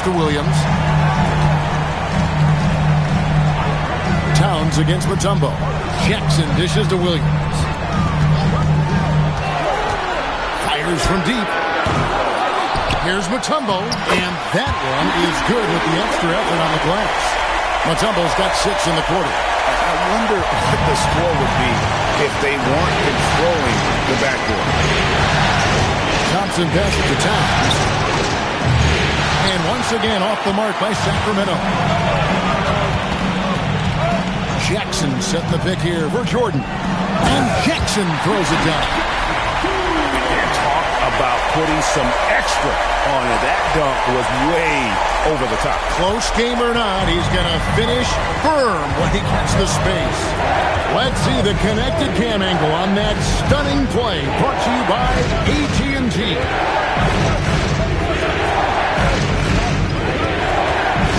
to Williams. Towns against Mutombo. Jackson dishes to Williams. Fires from deep. Here's Mutombo, and that one is good with the extra effort on the glass. Mutombo's got 6 in the quarter. I wonder what the score would be if they weren't controlling the backboard. Thompson passes to Towns. And once again off the mark by Sacramento. Jackson setting the pick here for Jordan. And Jackson throws it down. And talk about putting some extra on it. That dunk was way over the top. Close game or not, he's going to finish firm when he gets the space. Let's see the connected cam angle on that stunning play. Brought to you by AT&T.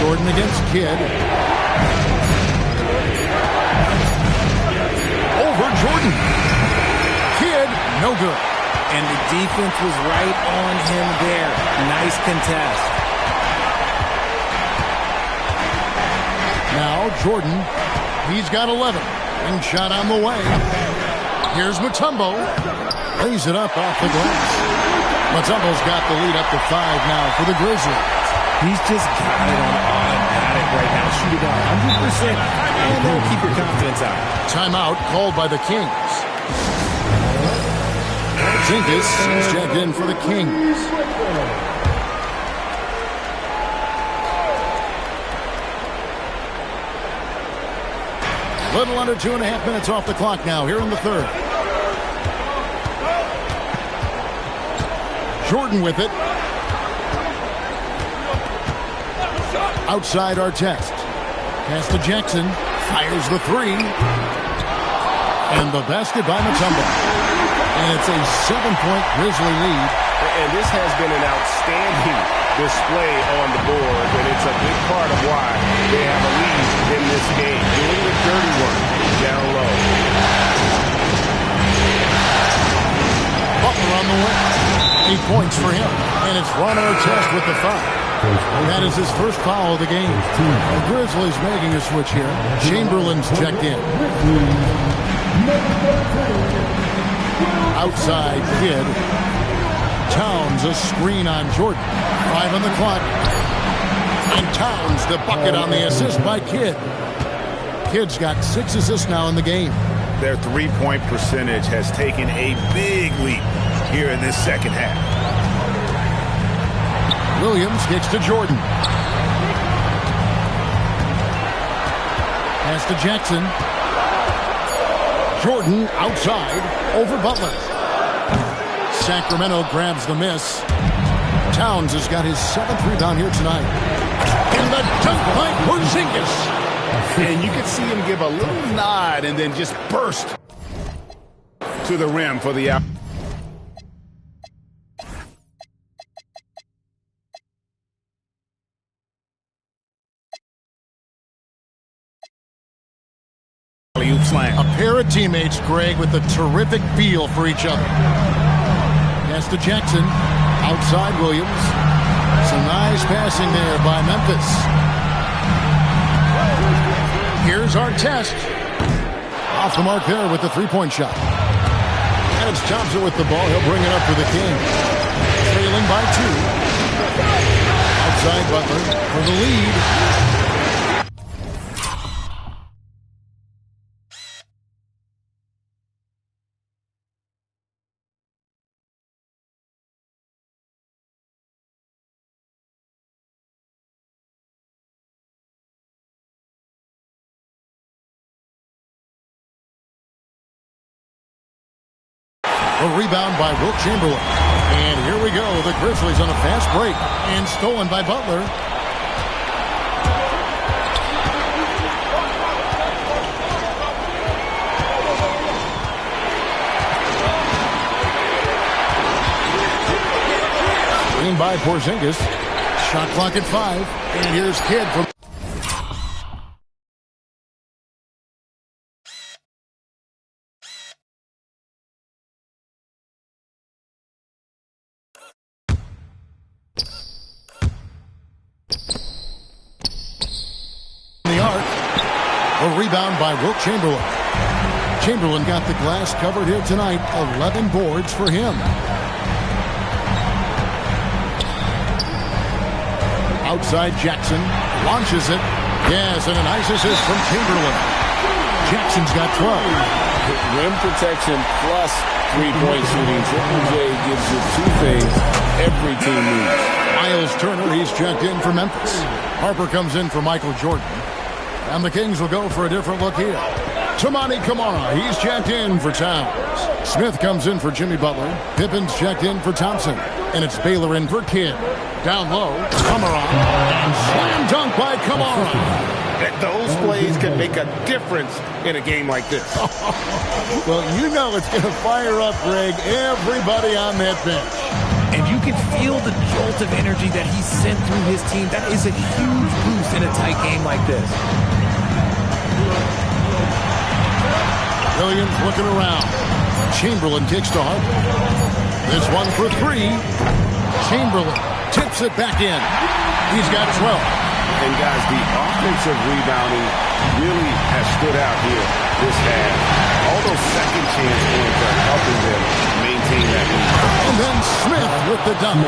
Jordan against Kidd. Over Jordan. Kidd, no good. And the defense was right on him there. Nice contest. Now Jordan, he's got 11. And shot on the way. Here's Mutombo. Lays it up off the glass. Mutombo's got the lead up to 5 now for the Grizzlies. He's just got it on automatic right now. Shoot it 100%. And that'll keep your confidence out. Timeout called by the Kings. Zinkus is checked in for the Kings. A little under 2.5 minutes off the clock now here in the third. Jordan with it. Outside Artest. Pass to Jackson. Fires the 3. And the basket by Mutombo. And it's a 7-point Grizzly lead. And this has been an outstanding display on the board, and it's a big part of why they have a lead in this game. Doing the dirty work down low. Butler on the wing. 8 points for him. And it's Ron Artest with the foul. That is his first foul of the game. The Grizzlies making a switch here. Chamberlain's checked in. Outside Kidd. Towns a screen on Jordan. 5 on the clock. And Towns the bucket on the assist by Kidd. Kidd's got 6 assists now in the game. Their three-point percentage has taken a big leap here in this second half. Williams gets to Jordan. Pass to Jackson. Jordan outside over Butler. Sacramento grabs the miss. Towns has got his 7th rebound here tonight. And the dunk by Porzingis. And you can see him give a little nod and then just burst to the rim for the out. A pair of teammates, Greg, with a terrific feel for each other. Pass to Jackson. Outside Williams. Some nice passing there by Memphis. Here's Artest. Off the mark there with the 3-point shot. And it's Thompson with the ball. He'll bring it up for the Kings. Trailing by 2. Outside Butler for the lead. A rebound by Wilt Chamberlain. And here we go. The Grizzlies on a fast break. And stolen by Butler. Screen by Porzingis. Shot clock at 5. And here's Kidd from... A rebound by Wilt Chamberlain. Chamberlain got the glass covered here tonight. 11 boards for him. Outside Jackson. Launches it. Yes, and a nice assist from Chamberlain. Jackson's got 12. Rim protection plus three-point shooting. Triple J gives you two things every team needs. Miles Turner, he's checked in for Memphis. Harper comes in for Michael Jordan. And the Kings will go for a different look here. Tamani Kamara, he's checked in for Towns. Smith comes in for Jimmy Butler. Pippen's checked in for Thompson. And it's Baylor in for Kidd. Down low, Kamara. And slam dunk by Kamara. Those plays can make a difference in a game like this. Well, you know it's going to fire up, Greg, everybody on that bench. And you can feel the jolt of energy that he sent through his team. That is a huge boost in a tight game like this. Williams looking around. Chamberlain kicks to Harper. This one for three. Chamberlain tips it back in. He's got 12. And guys, the offensive rebounding really has stood out here this half. All those second chance points are helping them maintain that lead. And then Smith with the dunk.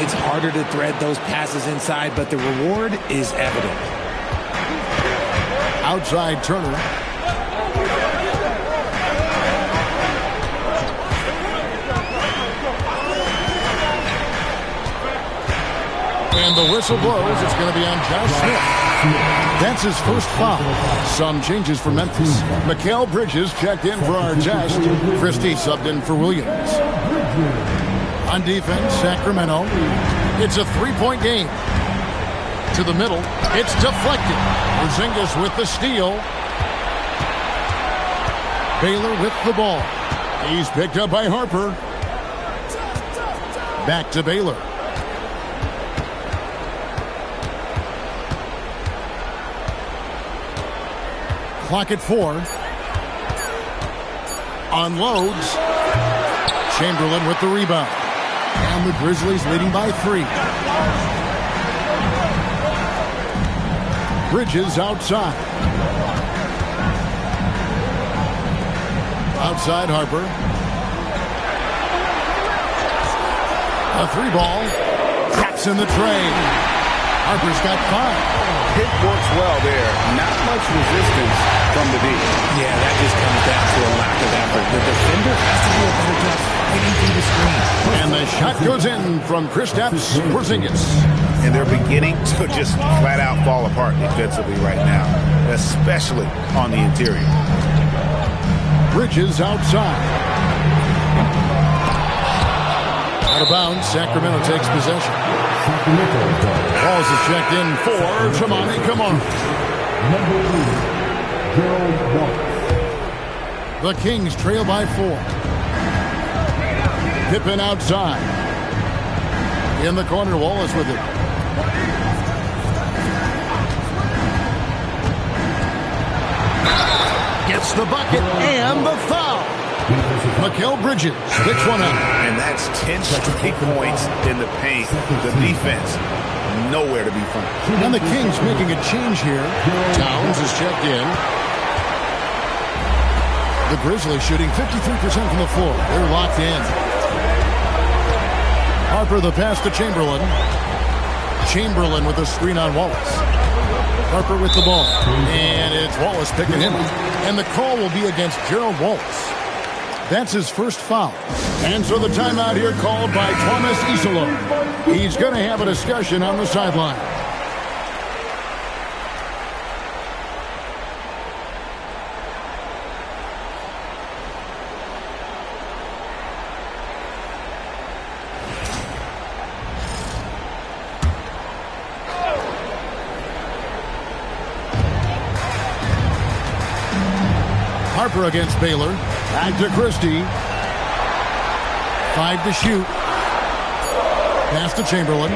It's harder to thread those passes inside, but the reward is evident. Outside Turner. And the whistle blows. It's going to be on Josh Smith. That's his first foul. Some changes for Memphis. Mikal Bridges checked in for Artest. Christie subbed in for Williams. On defense, Sacramento. It's a three-point game. To the middle. It's deflected. Porzingis with the steal. Baylor with the ball. He's picked up by Harper. Back to Baylor. Clock at 4. Unloads. Chamberlain with the rebound. And the Grizzlies leading by 3. Bridges outside. Outside Harper. A 3-ball. Taps in the tray. Harper's got 5. Hit works well there. Not much resistance from the D. Yeah, that just comes down to a lack of effort. The defender has to do a better job fighting through the screen. And the shot goes in from Kristaps Porzingis. And they're beginning to just flat out fall apart defensively right now, especially on the interior. Bridges outside. Out of bounds, Sacramento takes possession. Walls is checked in for Tamani Kamara. The Kings trail by 4. Pippen outside. In the corner, Wallace with it. Gets the bucket and the foul. Mikal Bridges picks one up. And that's 10 straight points in the paint. The defense, nowhere to be found. And the Kings making a change here. Towns is checked in. The Grizzlies shooting 53% from the floor. They're locked in. Harper the pass to Chamberlain. Chamberlain with a screen on Wallace. Harper with the ball. And it's Wallace picking him up. And the call will be against Gerald Wallace. That's his first foul. And so the timeout here called by Thomas Isolo. He's going to have a discussion on the sideline. Harper against Baylor. Back to Christie. 5 to shoot. Pass to Chamberlain.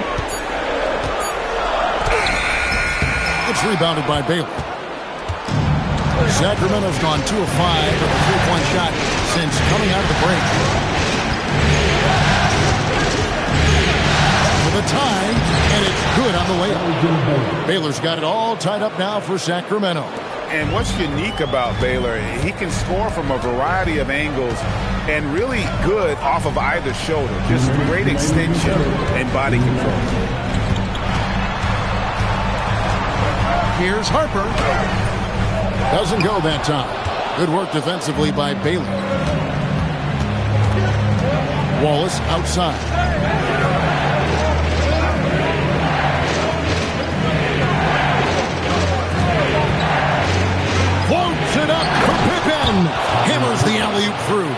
It's rebounded by Baylor. Sacramento's gone 2 of 5 with a 3-point shot since coming out of the break. For the tie, and it's good on the layup. Baylor's got it all tied up now for Sacramento. And what's unique about Baylor, he can score from a variety of angles and really good off of either shoulder. Just great extension and body control. Here's Harper. Doesn't go that time. Good work defensively by Baylor. Wallace outside. Floats it up for Pippen. Hammers the alley-oop through.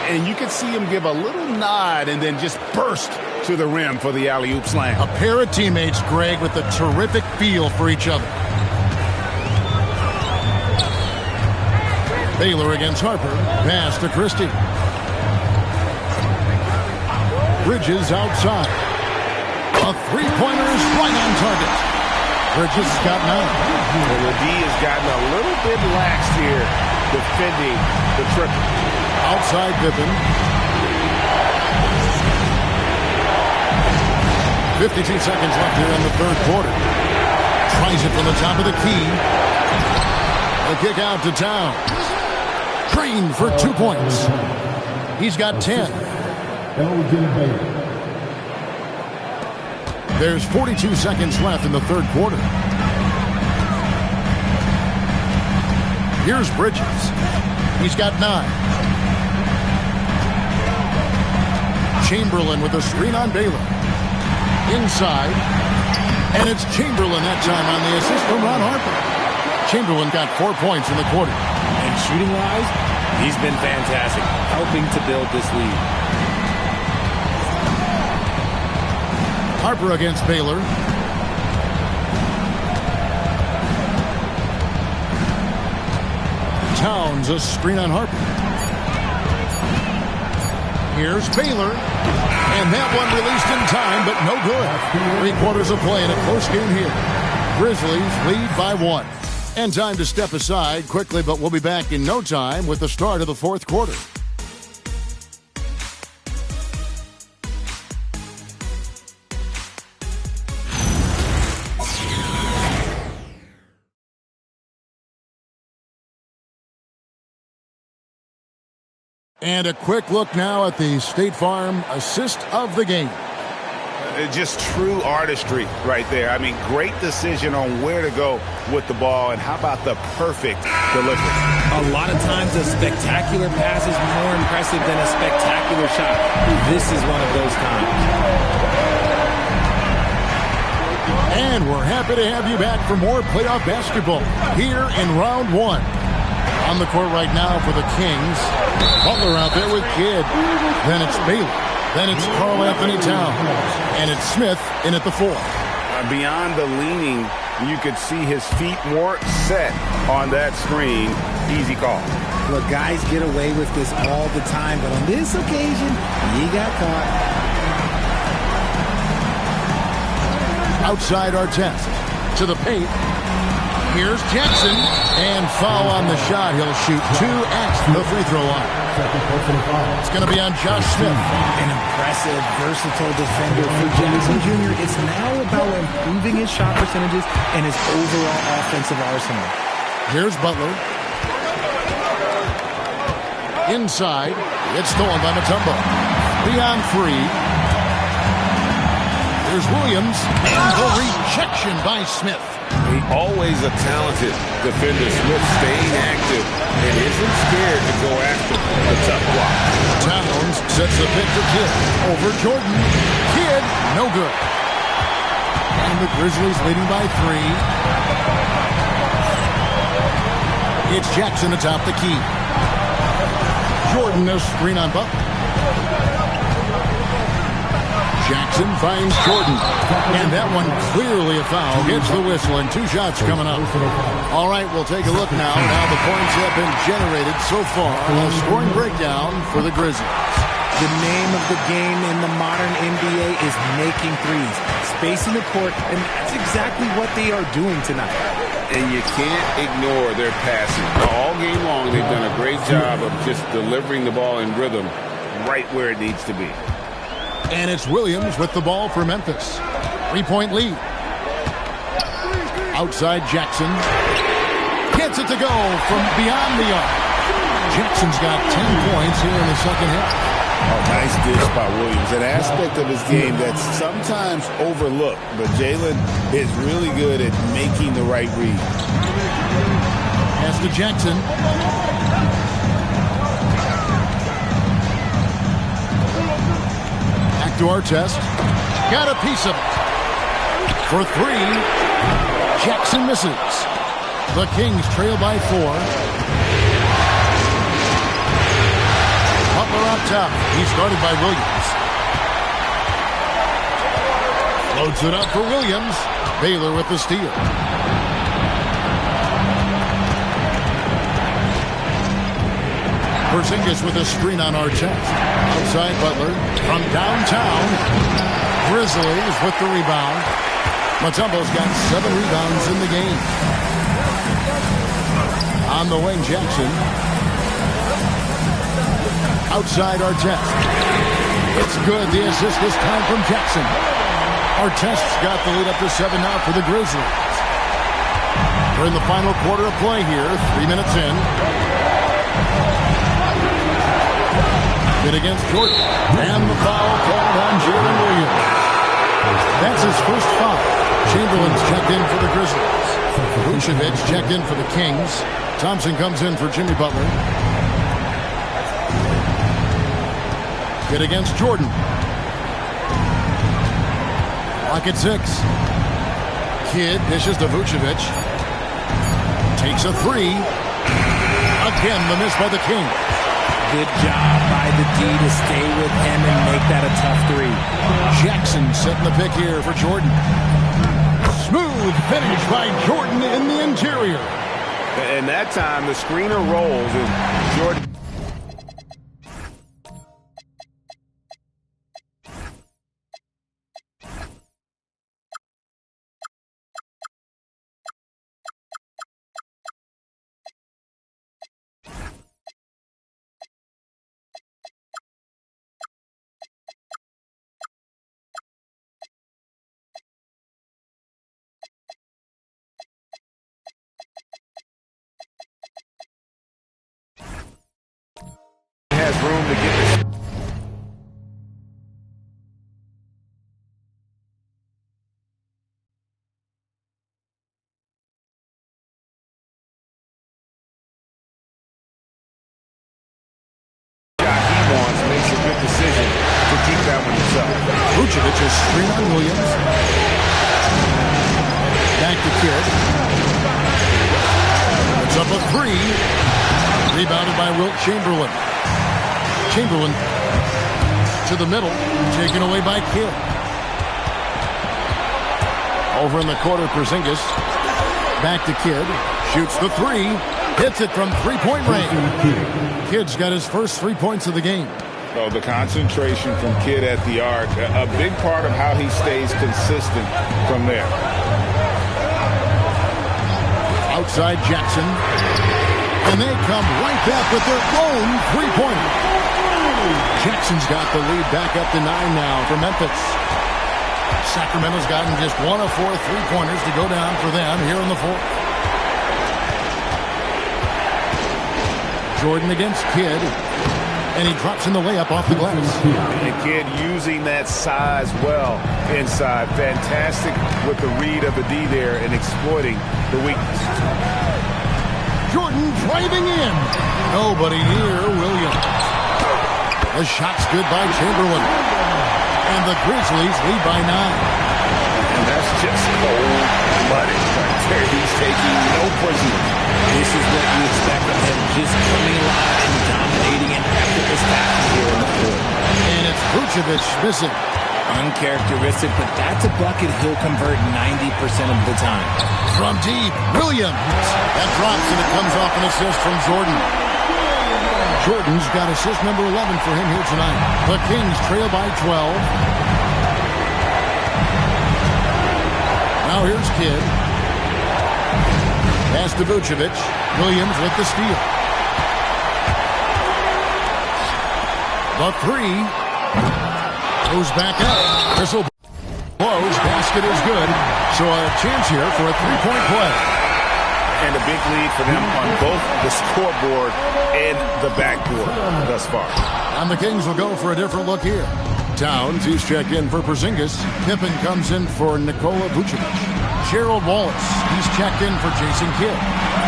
And you can see him give a little nod and then just burst to the rim for the alley-oop slam. A pair of teammates, Greg, with a terrific feel for each other. Baylor against Harper. Pass to Christie. Bridges outside. A three-pointer is right on target. Bridges got 9. And the D has gotten a little bit lax here defending the triple. Outside Pippen. 52 seconds left here in the third quarter. Tries it from the top of the key. The kick out to Towns. Green for 2 points. He's got 10. There's 42 seconds left in the third quarter. Here's Bridges. He's got 9. Chamberlain with a screen on Baylor. Inside. And it's Chamberlain that time on the assist from Ron Harper. Chamberlain got 4 points in the quarter. And shooting-wise, he's been fantastic, helping to build this lead. Harper against Baylor. Towns, a screen on Harper. Here's Baylor. And that one released in time, but no good. 3 quarters of play in a close game here. Grizzlies lead by 1. And time to step aside quickly, but we'll be back in no time with the start of the fourth quarter. And a quick look now at the State Farm assist of the game. Just true artistry right there. I mean, great decision on where to go with the ball, and how about the perfect delivery? A lot of times a spectacular pass is more impressive than a spectacular shot. This is one of those times. And we're happy to have you back for more playoff basketball here in round 1. On the court right now for the Kings. Butler out there with Kidd. Then it's Baylor. Then it's Karl Anthony Towns. And it's Smith in at the 4. Beyond the leaning, you could see his feet weren't set on that screen. Easy call. Look, guys get away with this all the time, but on this occasion, he got caught. Outside Artest. To the paint. Here's Jackson. And foul on the shot. He'll shoot 2 at the free throw line. It's going to be on Josh Smith. An impressive, versatile defender for Jackson Jr. It's now about improving his shot percentages and his overall offensive arsenal. Here's Butler. Inside. It's stolen by Mutombo. 3 on 3. There's Williams. And the rejection by Smith. Always a talented defender. Smith staying active and isn't scared to go after the tough block. Towns sets the pick to Kidd. Over Jordan. Kidd, no good. And the Grizzlies leading by 3. It's Jackson atop the key. Jordan, a screen on Butler. Jackson finds Jordan. And that one clearly a foul. Gets the whistle and 2 shots coming up. All right, we'll take a look now at how the points have been generated so far. A scoring breakdown for the Grizzlies. The name of the game in the modern NBA is making threes. Spacing the court, and that's exactly what they are doing tonight. And you can't ignore their passing. All game long, they've done a great job of just delivering the ball in rhythm right where it needs to be. And it's Williams with the ball for Memphis. 3-point lead. Outside Jackson. Gets it to go from beyond the arc. Jackson's got 10 points here in the second half. Oh, nice dish by Williams. An aspect of his game that's sometimes overlooked, but Jalen is really good at making the right read. Pass to Jackson. Back to Artest. Got a piece of it. For three, Jackson misses. The Kings trail by 4. Butler up top. He's guarded by Williams. Loads it up for Williams. Baylor with the steal. Porzingis with a screen on Artest. Outside Butler. From downtown. Grizzlies with the rebound. Mutombo's got 7 rebounds in the game. On the wing, Jackson. Outside Artest. It's good. The assist this time from Jackson. Artest's got the lead up to 7 now for the Grizzlies. We're in the final quarter of play here. 3 minutes in. Hit against Jordan. And the foul called on Jalen Williams. That's his first foul. Chamberlain's checked in for the Grizzlies. Vucevic checked in for the Kings. Thompson comes in for Jimmy Butler. Hit against Jordan. Clock at 6. Kidd dishes to Vucevic. Takes a 3. Again, the miss by the Kings. Good job by the D to stay with him and make that a tough 3. Jackson setting the pick here for Jordan. Smooth finish by Jordan in the interior. And that time the screener rolls and Jordan. Has room to get this. He wants, makes a good decision to keep that one himself. Vucevic is screen on Williams. Back to Kidd. It's up a 3. Rebounded by Wilt Chamberlain. Chamberlain to the middle, taken away by Kidd. Over in the corner, Porzingis. Back to Kidd. Shoots the 3. Hits it from three-point range. Kidd's got his first 3 points of the game. Oh, the concentration from Kidd at the arc, a big part of how he stays consistent from there. Outside Jackson. And they come right back with their own three-pointer. Jackson's got the lead back up to 9 now for Memphis. Sacramento's gotten just 1 of 4 three-pointers to go down for them here in the fourth. Jordan against Kidd. And he drops in the layup off the glass. And Kidd using that size well inside. Fantastic with the read of the D there and exploiting the weakness. Jordan driving in. Nobody near Williams. The shot's good by Chamberlain. And the Grizzlies lead by 9. And that's just cold-blooded right there. He's taking no prisoners. This is what you expect from him, just coming alive and dominating an effortless tackle here in the court. And it's Vucevic missing. Uncharacteristic, but that's a bucket he'll convert 90% of the time. From deep, Williams. That drops and it comes off an assist from Jordan. Jordan's got assist number 11 for him here tonight. The Kings trail by 12. Now here's Kidd. Pass to Vucevic. Williams with the steal. The 3 goes back up. Whistle blows. Basket is good. So a chance here for a three-point play. and a big lead for them on both the scoreboard and the backboard thus far. And the Kings will go for a different look here. Towns, he's checked in for Porzingis. Pippen comes in for Nikola Vucevic. Gerald Wallace, he's checked in for Jason Kidd.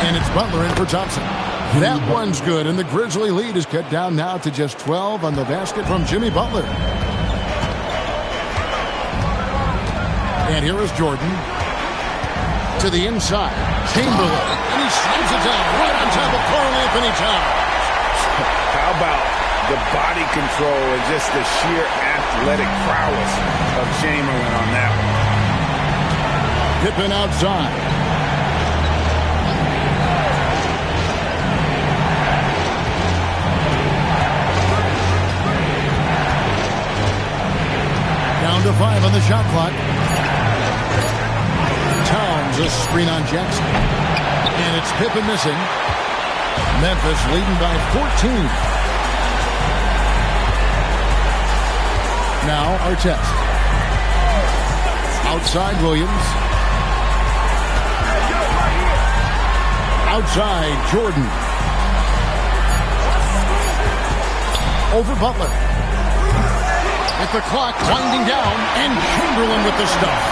And it's Butler in for Thompson. That one's good, and the Grizzly lead is cut down now to just 12 on the basket from Jimmy Butler. And here is Jordan. To the inside. Chamberlain. And he slams it down right on top of Karl Anthony Towns. How about the body control and just the sheer athletic prowess of Chamberlain on that one. Pippen outside. Down to 5 on the shot clock. Towns, a screen on Jackson. And it's Pippen missing. Memphis leading by 14. Now Artest. Outside Williams. Outside Jordan. Over Butler. With the clock winding down, and Chamberlain with the stuff.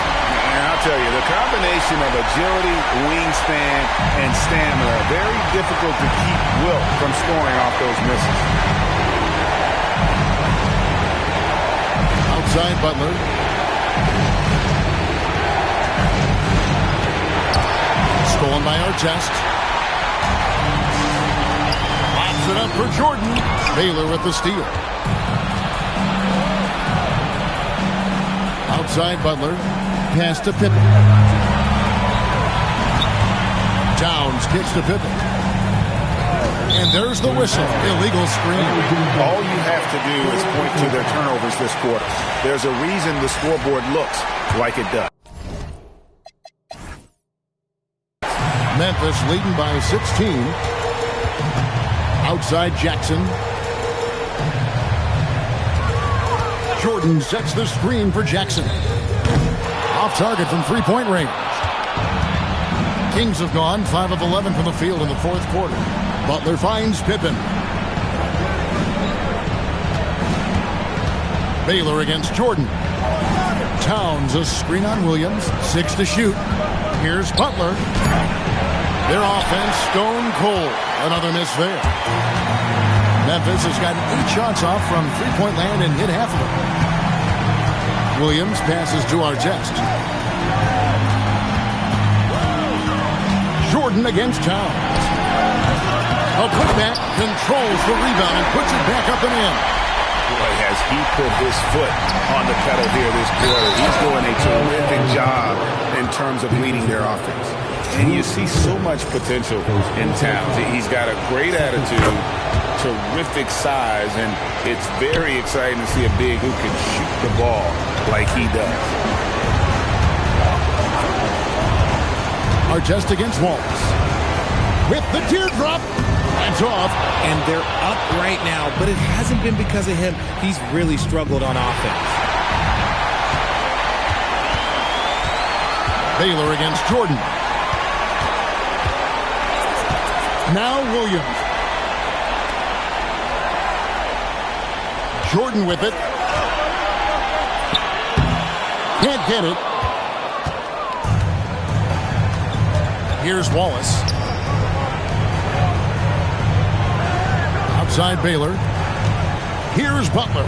And I'll tell you, the combination of agility, wingspan, and stamina, very difficult to keep Wilt from scoring off those misses. Outside Butler. Stolen by Artest. Pops it up for Jordan. Baylor with the steal. Outside Butler. Pass to Pippen. Towns kicks to Pippen. And there's the whistle. Illegal screen. All you have to do is point to their turnovers this quarter. There's a reason the scoreboard looks like it does. Memphis leading by 16. Outside Jackson. Jordan sets the screen for Jackson. Off target from three-point range. Kings have gone 5 of 11 from the field in the fourth quarter. Butler finds Pippen. Baylor against Jordan. Towns, a screen on Williams. 6 to shoot. Here's Butler. Their offense stone cold. Another miss there. Memphis has gotten 8 shots off from three-point land and hit half of them. Williams passes to Artest. Jordan against Towns. A putback, controls the rebound and puts it back up and in. Boy, has he put his foot on the pedal here this quarter. He's doing a terrific job in terms of leading their offense. And you see so much potential in Towns. He's got a great attitude, terrific size, and it's very exciting to see a big who can shoot the ball like he does. Artest against Wallace. With the teardrop. That's off. And they're up right now, but it hasn't been because of him. He's really struggled on offense. Baylor against Jordan. Now Williams. Jordan with it. Can't get it. Here's Wallace. Outside Baylor. Here's Butler.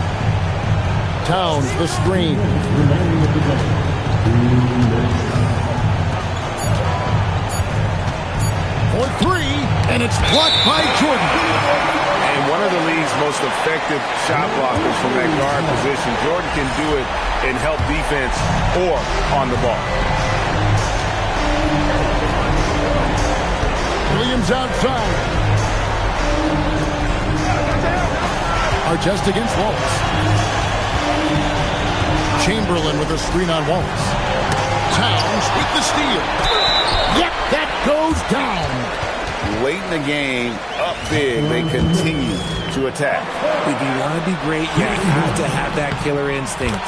Towns the screen. For 3, and it's blocked by Jordan. And one of the league's most effective shot blockers from that guard position. Jordan can do it and help defense or on the ball. Williams outside. Artest against Wallace. Chamberlain with a screen on Wallace. Towns with the steal. Yep, that goes down. Late in the game, up big, they continue to attack. If you want to be great, you have to have that killer instinct.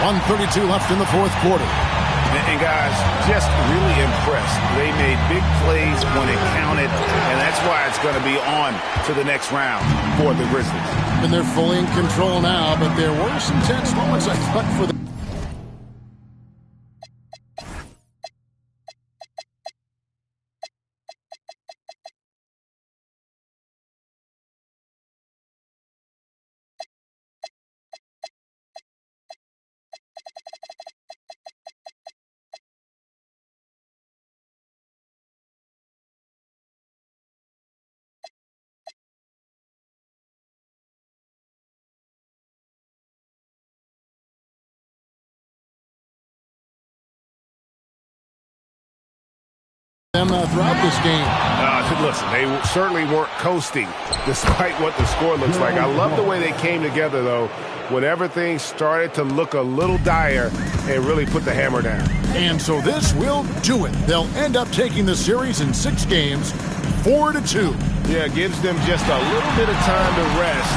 1:32 left in the fourth quarter. And guys, just really impressed. They made big plays when it counted, and that's why it's going to be on to the next round for the Grizzlies. And they're fully in control now, but there were some tense moments, I thought, for the throughout this game. Listen, they certainly weren't coasting despite what the score looks like. I love the way they came together, though, whenever things started to look a little dire and really put the hammer down. And so this will do it. They'll end up taking the series in 6 games, 4-2. Yeah, it gives them just a little bit of time to rest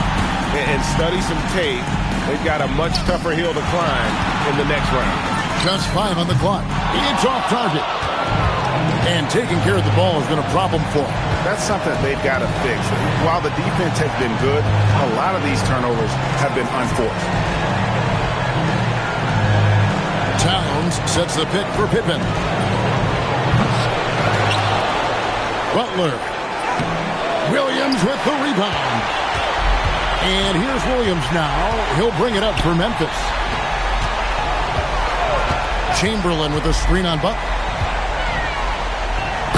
and study some tape. They've got a much tougher hill to climb in the next round. Just 5 on the clock. It's off target. And taking care of the ball has been a problem for them. That's something they've got to fix. While the defense has been good, a lot of these turnovers have been unforced. Towns sets the pick for Pippen. Butler. Williams with the rebound. And here's Williams now. He'll bring it up for Memphis. Chamberlain with a screen on Butler.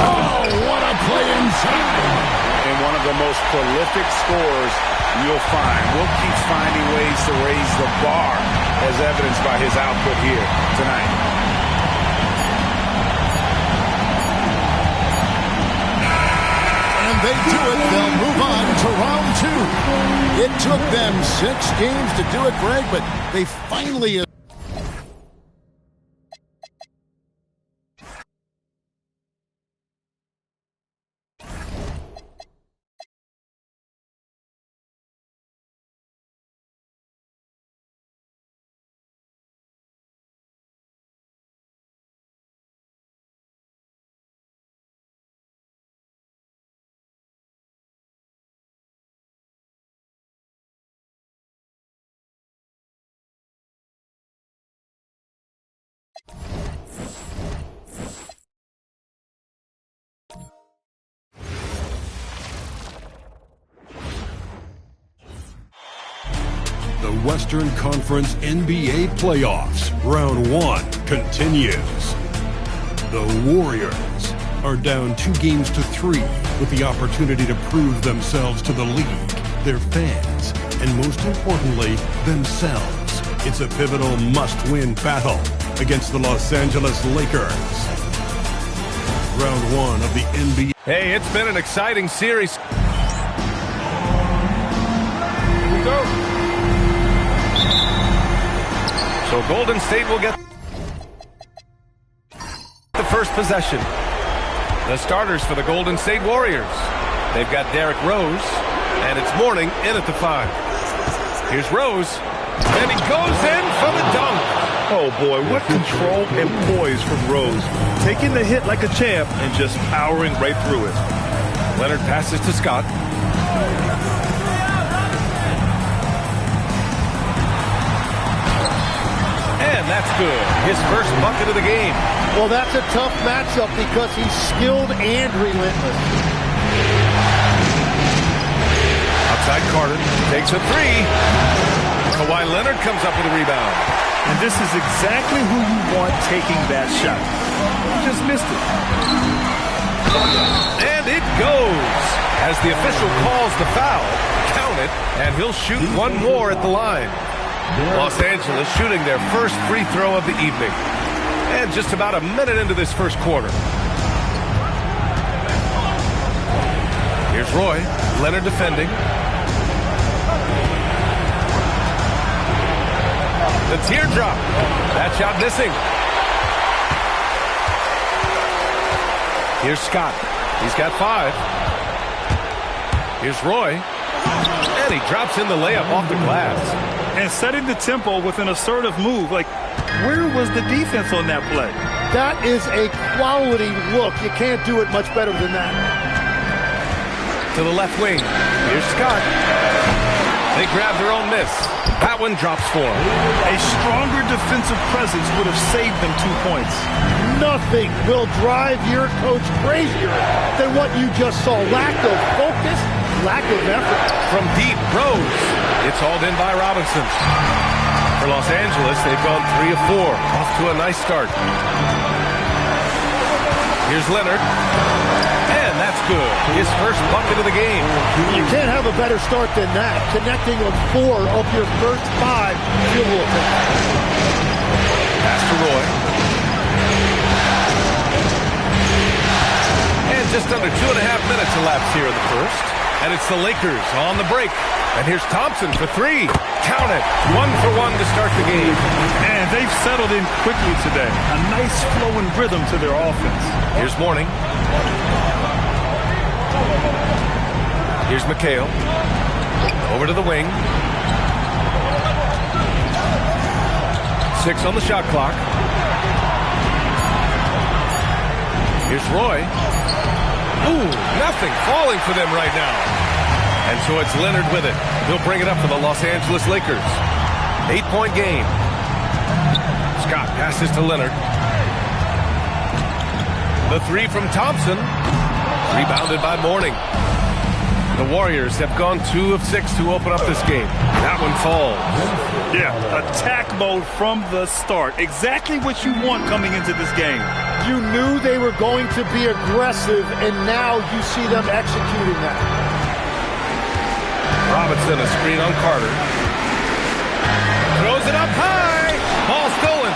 Oh, what a play inside. And one of the most prolific scorers you'll find. Will keeps finding ways to raise the bar, as evidenced by his output here tonight. And they do it. They'll move on to round 2. It took them 6 games to do it, Greg, but they finally... The Western Conference NBA Playoffs, Round 1 continues. The Warriors are down 2 games to 3 with the opportunity to prove themselves to the league, their fans, and most importantly, themselves. It's a pivotal must-win battle against the Los Angeles Lakers. Round 1 of the NBA. Hey, it's been an exciting series. Here we go. So Golden State will get the first possession. The starters for the Golden State Warriors. They've got Derrick Rose, and it's Mourning in at the 5. Here's Rose, and he goes in for the dunk. Oh boy, what control and poise from Rose. Taking the hit like a champ and just powering right through it. Leonard passes to Scott. And that's good. His first bucket of the game. Well, that's a tough matchup because he's skilled and relentless. Outside Carter takes a 3. Kawhi Leonard comes up with a rebound. And this is exactly who you want taking that shot. Just missed it. And it goes. As the official calls the foul, count it, and he'll shoot one more at the line. Los Angeles shooting their first free throw of the evening. And just about a minute into this first quarter. Here's Roy. Leonard defending. The teardrop. That shot missing. Here's Scott. He's got 5. Here's Roy. And he drops in the layup off the glass. And setting the tempo with an assertive move. Like, where was the defense on that play? That is a quality look. You can't do it much better than that. To the left wing. Here's Scott. They grab their own miss. That one drops for him. A stronger defensive presence would have saved them 2 points. Nothing will drive your coach crazier than what you just saw. Lack of focus, lack of effort. From deep, Rose. It's hauled in by Robinson. For Los Angeles, they've gone 3 of 4. Off to a nice start. Here's Leonard. And that's good. His first bucket of the game. You can't have a better start than that. Connecting on 4 of your first 5 field goal attempts. Pass to Roy. And just under 2.5 minutes elapsed here in the first. And it's the Lakers on the break. And here's Thompson for 3. Count it. 1 for 1 to start the game. And they've settled in quickly today. A nice flow and rhythm to their offense. Here's Mourning. Here's McHale. Over to the wing. 6 on the shot clock. Here's Roy. Ooh, nothing falling for them right now. And so it's Leonard with it. He'll bring it up for the Los Angeles Lakers. 8-point game. Scott passes to Leonard. The 3 from Thompson. Rebounded by Mourning. The Warriors have gone 2 of 6 to open up this game. That one falls. Yeah, attack mode from the start. Exactly what you want coming into this game. You knew they were going to be aggressive, and now you see them executing that. Robinson, a screen on Carter. Throws it up high. Ball stolen.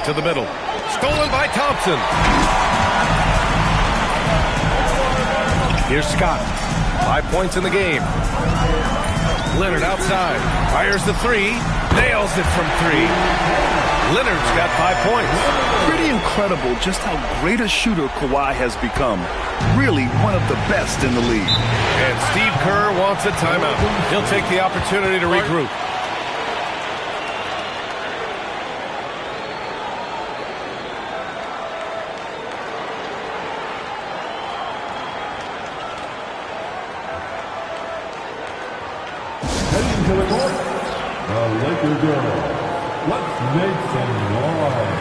To the middle. Stolen by Thompson. Here's Scott. 5 points in the game. Leonard outside. Fires the 3. Nails it from 3. Leonard's got 5 points. Pretty incredible just how great a shooter Kawhi has become. Really one of the best in the league. And Steve Kerr wants a timeout. He'll take the opportunity to regroup. Heading to the court, the Laker girls. Let's make some noise.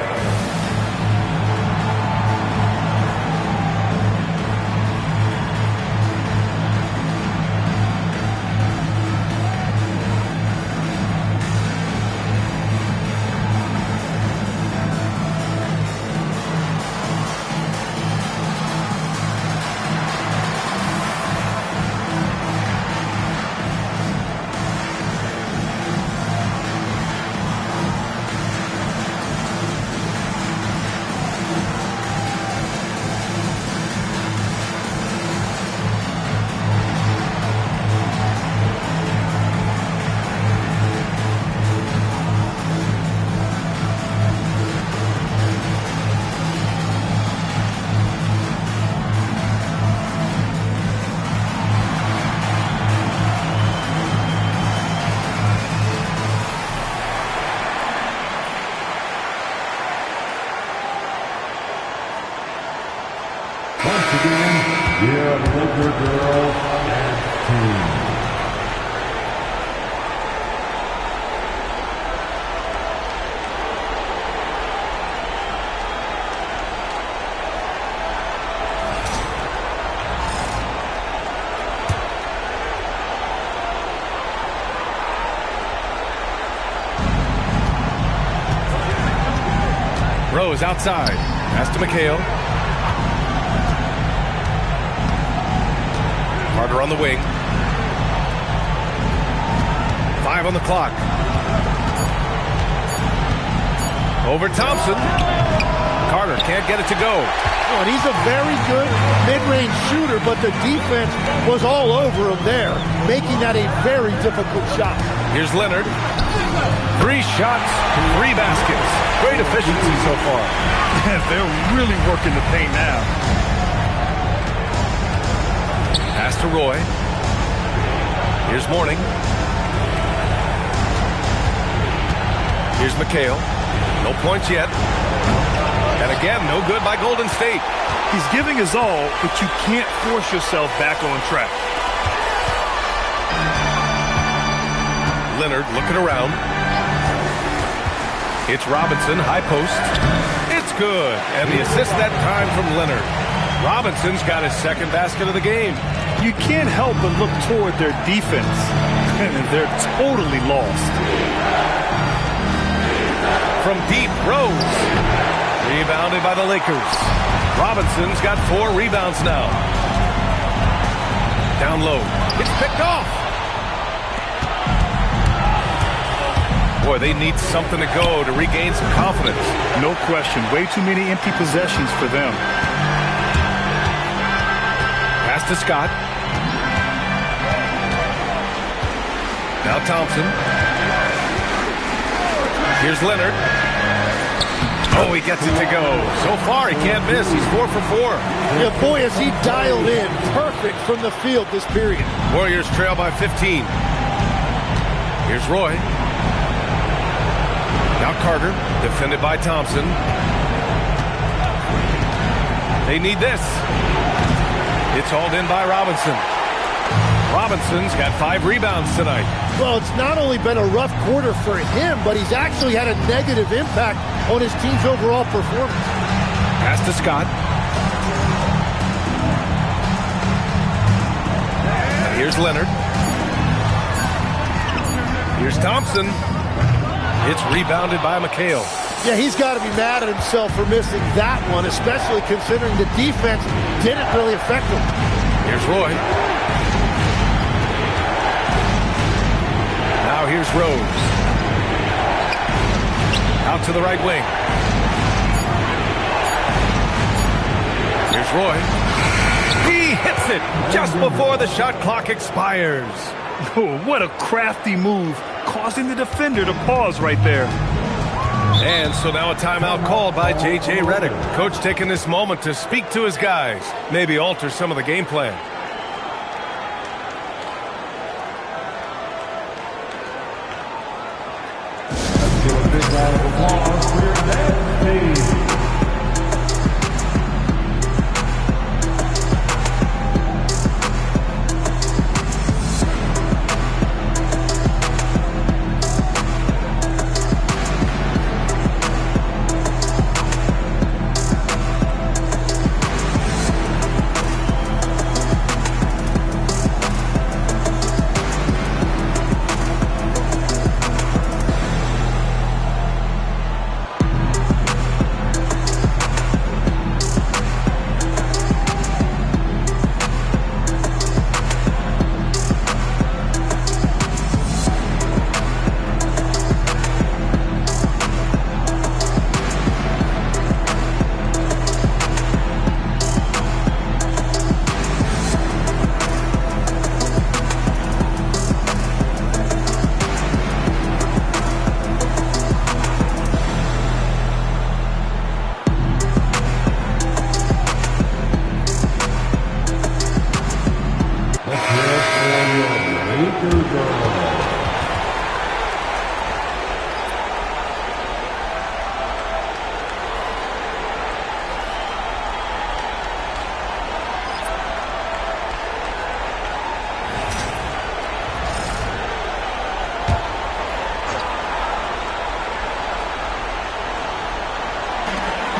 Once again, your Laker girls and team. Rose outside. Pass to McHale. Carter on the wing. 5 on the clock. Over Thompson. Carter can't get it to go. Oh, and he's a very good mid-range shooter, but the defense was all over him there, making that a very difficult shot. Here's Leonard. 3 shots, 3 baskets. Great efficiency so far. They're really working the paint now. Pass to Roy. Here's Mourning. Here's McHale. No points yet. And again, no good by Golden State. He's giving his all, but you can't force yourself back on track. Leonard looking around. It's Robinson, high post. It's good. And the assist that time from Leonard. Robinson's got his second basket of the game. You can't help but look toward their defense. They're totally lost. From deep, Rose. Rebounded by the Lakers. Robinson's got 4 rebounds now. Down low. It's picked off. Boy, they need something to go to regain some confidence. No question. Way too many empty possessions for them. Pass to Scott. Now Thompson. Here's Leonard. Oh, he gets it to go. So far, he can't miss. He's 4 for 4. Yeah, boy, has he dialed in. Perfect from the field this period. Warriors trail by 15. Here's Roy. Now Carter, defended by Thompson. They need this. It's hauled in by Robinson. Robinson's got 5 rebounds tonight. Well, it's not only been a rough quarter for him, but he's actually had a negative impact on his team's overall performance. Pass to Scott. And here's Leonard. Here's Thompson. It's rebounded by McHale. Yeah, he's got to be mad at himself for missing that one, especially considering the defense didn't really affect him. Here's Roy. Now here's Rose. Out to the right wing. Here's Roy. He hits it just before the shot clock expires. Oh, what a crafty move, causing the defender to pause right there. And so now a timeout called by J.J. Redick. Coach taking this moment to speak to his guys, maybe alter some of the game plan. Let's give a big round of applause for your next team.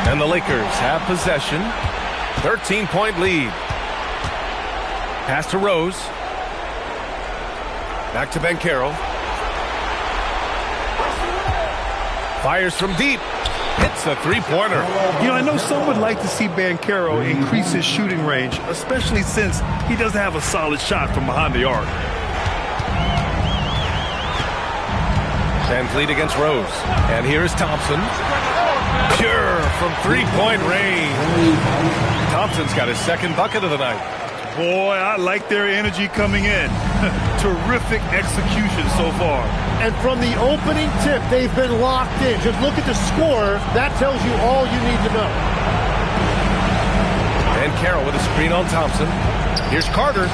And the Lakers have possession. 13-point lead. Pass to Rose. Back to Banchero. Fires from deep. Hits a three-pointer. You know, I know some would like to see Banchero increase his shooting range, especially since he doesn't have a solid shot from behind the arc. Fans lead against Rose. And here's Thompson. Pure from three-point range. Thompson's got his second bucket of the night. Boy, I like their energy coming in. Terrific execution so far. And from the opening tip, they've been locked in. Just look at the score. That tells you all you need to know. And Carroll with a screen on Thompson. Here's Carter.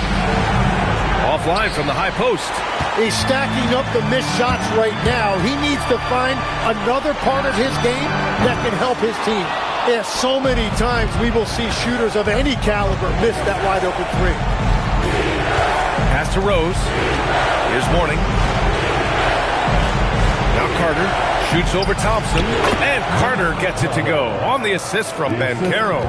Offline from the high post. He's stacking up the missed shots right now. He needs to find another part of his game that can help his team. Yeah, so many times we will see shooters of any caliber miss that wide open three. Pass to Rose. Here's Mourning. Now Carter shoots over Thompson, and Carter gets it to go on the assist from Banchero.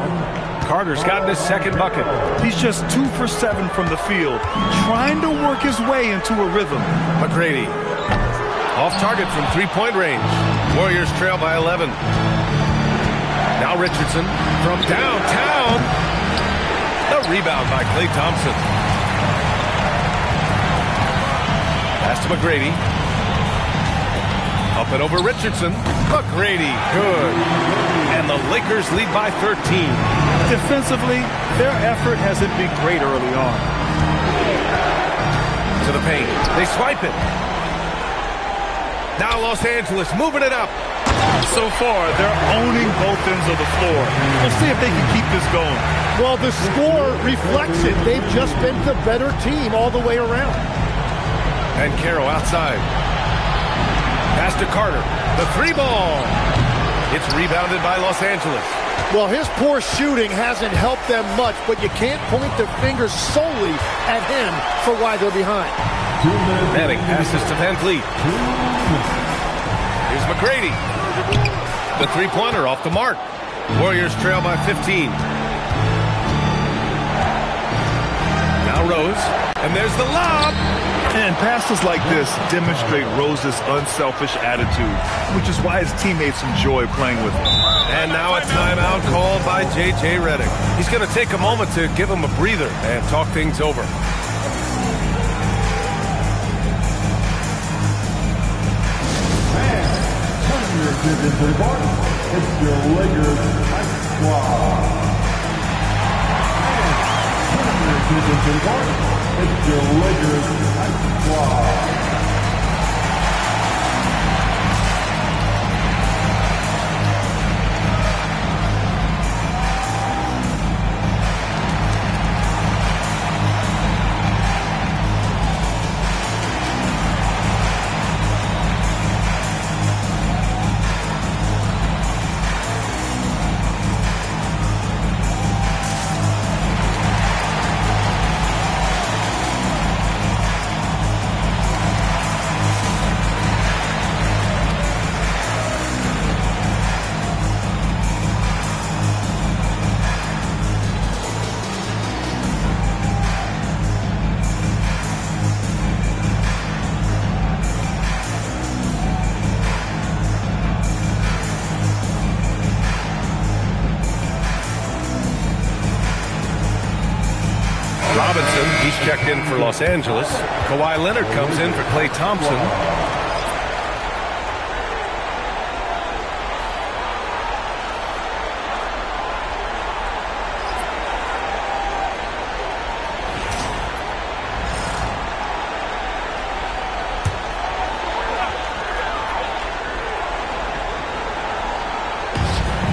Carter's gotten his second bucket. He's just 2 for 7 from the field, trying to work his way into a rhythm. McGrady off target from three-point range. Warriors trail by 11. Now Richardson from downtown. The rebound by Klay Thompson. Pass to McGrady. Up and over Richardson. McGrady, good. And the Lakers lead by 13. Defensively, their effort hasn't been great early on. To the paint. They swipe it. Now Los Angeles moving it up. So far, they're owning both ends of the floor. We'll see if they can keep this going. Well, the score reflects it. They've just been the better team all the way around. And Banchero outside. Pass to Carter. The three ball. It's rebounded by Los Angeles. Well, his poor shooting hasn't helped them much, but you can't point the fingers solely at him for why they're behind. Manning passes to Van Vliet. Here's McGrady. The three-pointer off the mark. Warriors trail by 15. Now Rose. And there's the lob. And passes like this demonstrate Rose's unselfish attitude, which is why his teammates enjoy playing with him. And now a timeout called by J.J. Redick. He's going to take a moment to give him a breather and talk things over. It's your Lakers Ice Squad. It's your Lakers Ice Squad. He's checked in for Los Angeles. Kawhi Leonard comes in for Klay Thompson.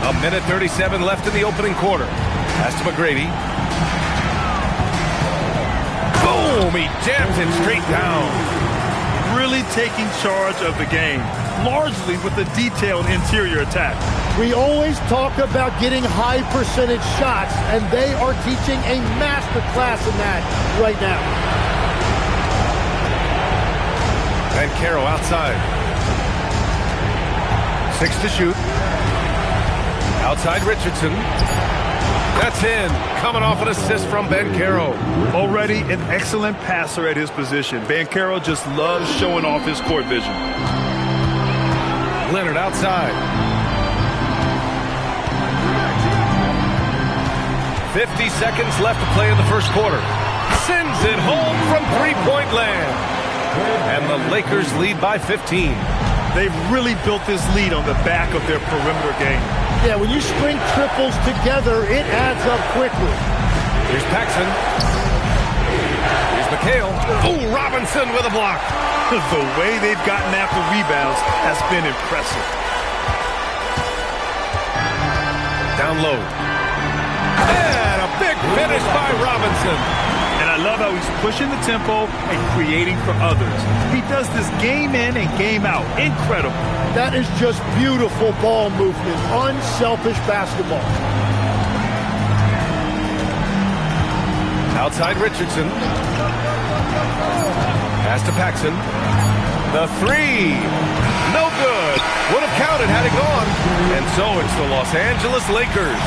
A minute 37 left in the opening quarter. Pass to McGrady. Boom! He jams it straight down. Really taking charge of the game, largely with a detailed interior attack. We always talk about getting high percentage shots, and they are teaching a master class in that right now. Banchero outside. 6 to shoot. Outside Richardson. That's in. Coming off an assist from Banchero. Already an excellent passer at his position. Banchero just loves showing off his court vision. Leonard outside. 50 seconds left to play in the first quarter. Sends it home from three-point land. And the Lakers lead by 15. They've really built this lead on the back of their perimeter game. Yeah, when you string triples together, it adds up quickly. Here's Paxson. Here's McHale. Oh, Robinson with a block. The way they've gotten after rebounds has been impressive. Down low. And a big finish by Robinson. And I I love how he's pushing the tempo and creating for others. He does this game in and game out. Incredible. That is just beautiful ball movement. Unselfish basketball. Outside Richardson. Pass to Paxson. The three. No good. Would have counted had it gone. And so it's the Los Angeles Lakers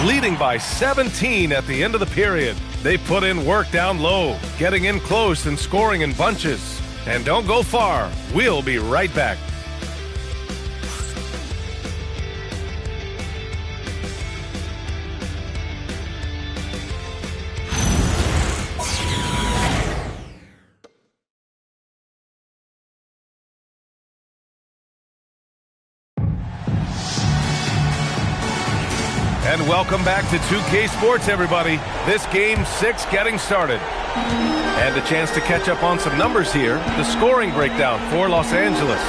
leading by 17 at the end of the period. They put in work down low, getting in close and scoring in bunches. And don't go far. We'll be right back. And welcome back to 2K Sports, everybody. This Game 6 getting started. And a chance to catch up on some numbers here. The scoring breakdown for Los Angeles.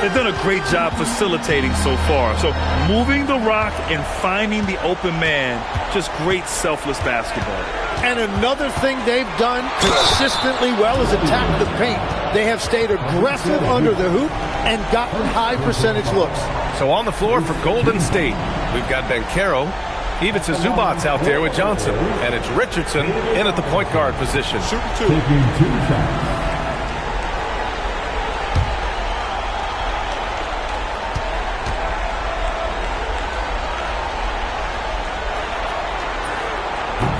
They've done a great job facilitating so far. So moving the rock and finding the open man, just great selfless basketball. And another thing they've done consistently well is attack the paint. They have stayed aggressive under the hoop and gotten high percentage looks. So on the floor for Golden State, we've got Banchero. Ivica Zubac's out there with Johnson. And it's Richardson in at the point guard position. Taking 2 shots.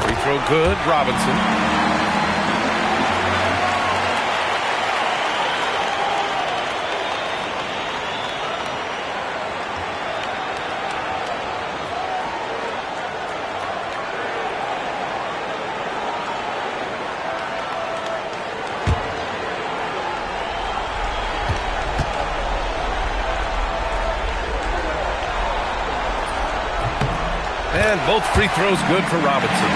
Free throw good, Robinson. And both free throws good for Robinson.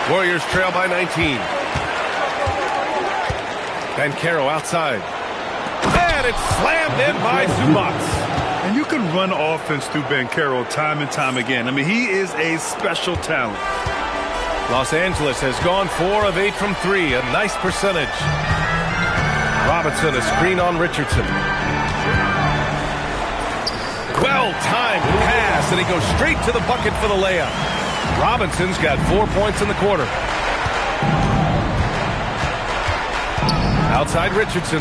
Warriors trail by 19. Banchero outside. And it's slammed in by Zubac. And you can run offense through Banchero time and time again. I mean, he is a special talent. Los Angeles has gone 4 of 8 from 3. A nice percentage. Robinson, a screen on Richardson. Well-timed pass, and he goes straight to the bucket for the layup. Robinson's got 4 points in the quarter. Outside Richardson.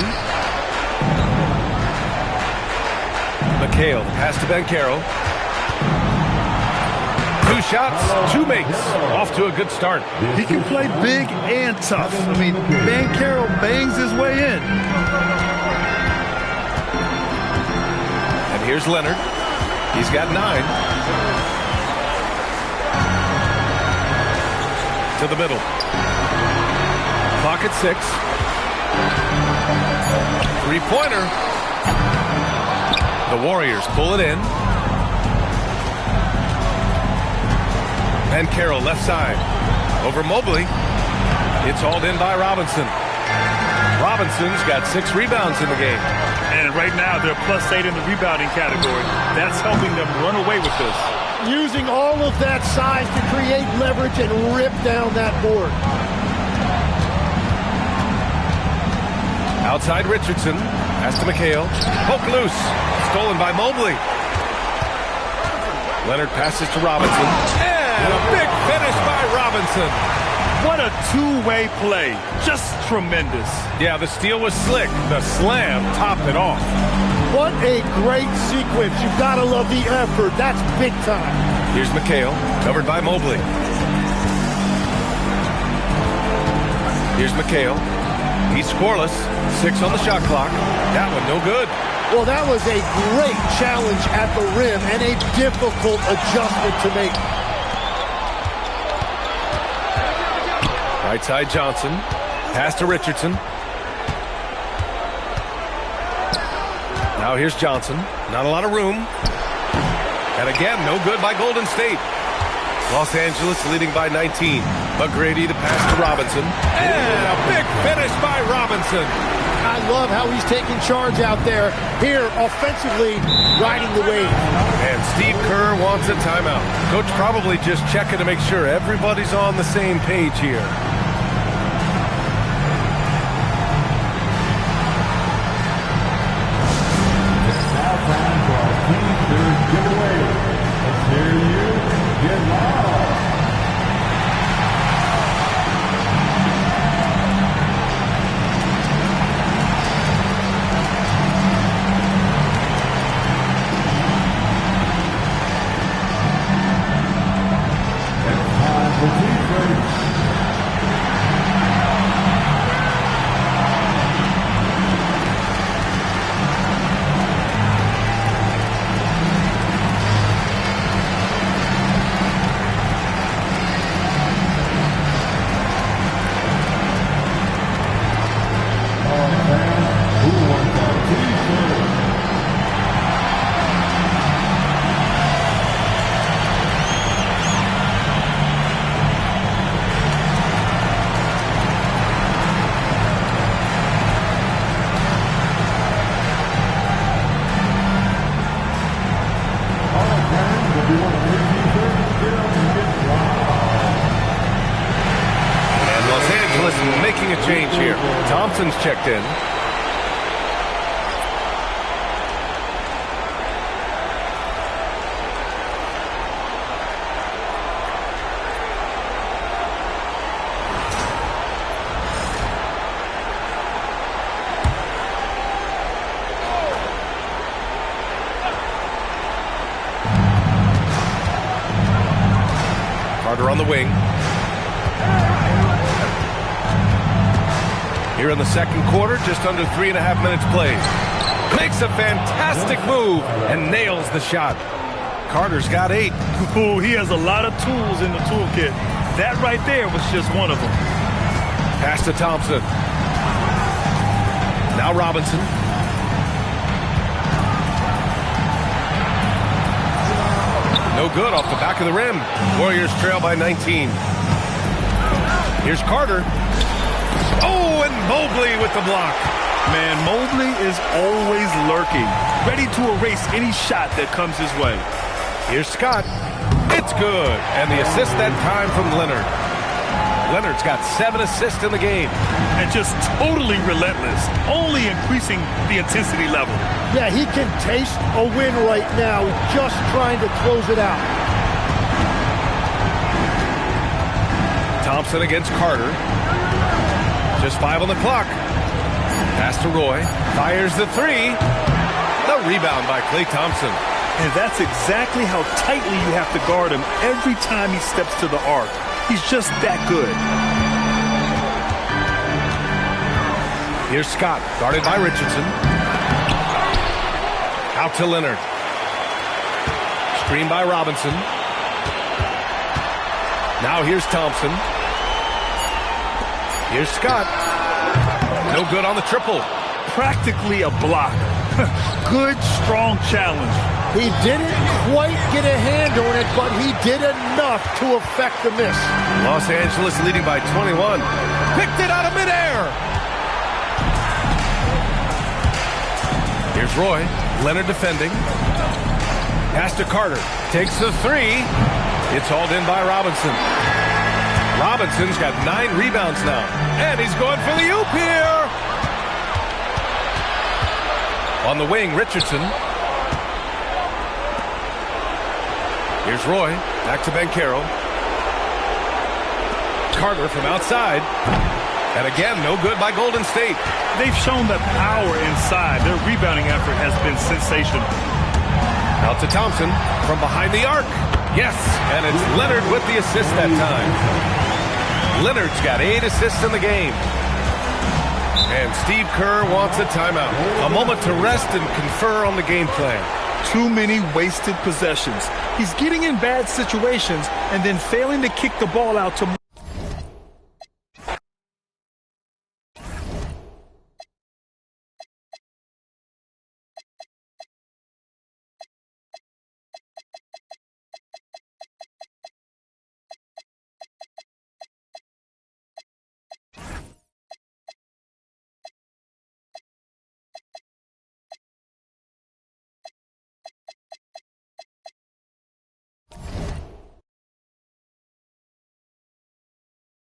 McHale, pass to Banchero. 2 shots, 2 makes. Off to a good start. He can play big and tough. I mean, Banchero bangs his way in. And here's Leonard. He's got 9. To the middle. Clock at 6. 3-pointer. The Warriors pull it in. Banchero left side. Over Mobley. It's hauled in by Robinson. Robinson's got 6 rebounds in the game. And right now, they're +8 in the rebounding category. That's helping them run away with this. Using all of that size to create leverage and rip down that board. Outside Richardson. Pass to McHale. Poke loose. Stolen by Mobley. Leonard passes to Robinson. And a big finish by Robinson. What a two-way play. Just tremendous. Yeah, the steal was slick. The slam topped it off. What a great sequence. You've got to love the effort. That's big time. Here's McHale, covered by Mobley. Here's McHale. He's scoreless. 6 on the shot clock. That one no good. Well, that was a great challenge at the rim and a difficult adjustment to make. Right side Johnson. Pass to Richardson. Now here's Johnson. Not a lot of room. And again, no good by Golden State. Los Angeles leading by 19. McGrady to pass to Robinson. And a big finish by Robinson. I love how he's taking charge out there. Here, offensively, riding the wave. And Steve Kerr wants a timeout. Coach probably just checking to make sure everybody's on the same page here. Now time for our team third giveaway. Let's hear you get loud. Making a change here. Thompson's checked in. Carter on the wing. Here in the second quarter, just under 3.5 minutes played. Makes a fantastic move and nails the shot. Carter's got 8. Ooh, he has a lot of tools in the toolkit. That right there was just one of them. Pass to Thompson. Now Robinson. No good off the back of the rim. Warriors trail by 19. Here's Carter. Oh, and Mobley with the block. Man, Mobley is always lurking, ready to erase any shot that comes his way. Here's Scott. It's good. And the assist that time from Leonard. Leonard's got 7 assists in the game. And just totally relentless, only increasing the intensity level. Yeah, he can taste a win right now, just trying to close it out. Thompson against Carter. Just 5 on the clock. Pass to Roy. Fires the 3. The rebound by Klay Thompson. And that's exactly how tightly you have to guard him every time he steps to the arc. He's just that good. Here's Scott, guarded by Richardson. Out to Leonard. Screen by Robinson. Now here's Thompson. Here's Scott. No good on the triple. Practically a block. Good, strong challenge. He didn't quite get a hand on it, but he did enough to affect the miss. Los Angeles leading by 21. Picked it out of midair. Here's Roy. Leonard defending. Pass to Carter. Takes the 3. It's hauled in by Robinson. Robinson's got 9 rebounds now. And he's going for the oop here. On the wing, Richardson. Here's Roy. Back to Banchero. Carter from outside. And again, no good by Golden State. They've shown the power inside. Their rebounding effort has been sensational. Out to Thompson from behind the arc. Yes, and it's Leonard with the assist that time. Leonard's got 8 assists in the game. And Steve Kerr wants a timeout. A moment to rest and confer on the game plan. Too many wasted possessions. He's getting in bad situations and then failing to kick the ball out to